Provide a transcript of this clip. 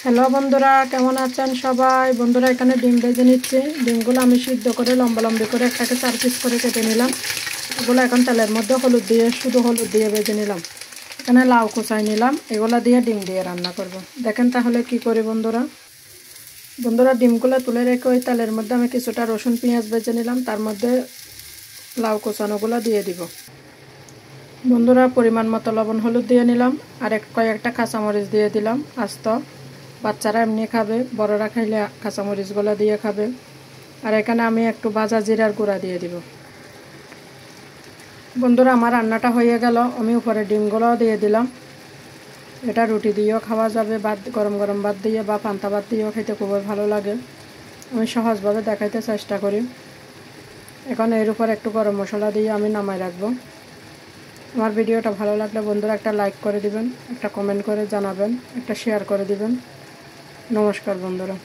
Hello বন্ধুরা, কেমন আছেন সবাই? বন্ধুরা, এখানে ডিম ভেজে নিচ্ছি। ডিমগুলো আমি সিদ্ধ করে লম্বা লম্বি করে একটাকে 4 পিস করে কেটে নিলাম। এগুলো এখন তেলের মধ্যে শুধু হলুদ দিয়ে ভেজে নিলাম। এখানে লাউ কুচাই নিলাম, এগুলো দিয়ে ডিম দিয়ে রান্না করব। দেখেন তাহলে কি করি বন্ধুরা। ডিমগুলো তুলে রেখে ওই তেলের মধ্যে আমি কিছুটা রসুন পেঁয়াজ ভেজে নিলাম, তার মধ্যে লাউ কুচানোগুলো দিয়ে দিব। বন্ধুরা, পরিমাণ মতো লবণ হলুদ দিয়ে নিলাম, আর কয়েকটা কাঁচামরিচ দিয়ে দিলাম আস্ত। বাচ্চারা এমনি খাবে, বড়রা খাইলে কাঁচামরিচগুলো দিয়ে খাবে। আর এখানে আমি একটু ভাজা জিরার গুঁড়া দিয়ে দিব। বন্ধুরা, আমার রান্নাটা হয়ে গেল, আমি উপরে ডিমগুলো দিয়ে দিলাম। এটা রুটি দিয়েও খাওয়া যাবে, গরম গরম ভাত দিয়ে বা পান্তা ভাত দিয়েও খেতে খুবই ভালো লাগে। আমি সহজভাবে দেখাইতে চেষ্টা করি। এখন এর উপর একটু গরম মশলা দিয়ে আমি নামাই রাখবো। আমার ভিডিওটা ভালো লাগলে বন্ধুরা একটা লাইক করে দিবেন, একটা কমেন্ট করে জানাবেন, একটা শেয়ার করে দিবেন। নমস্কার বন্ধুরা।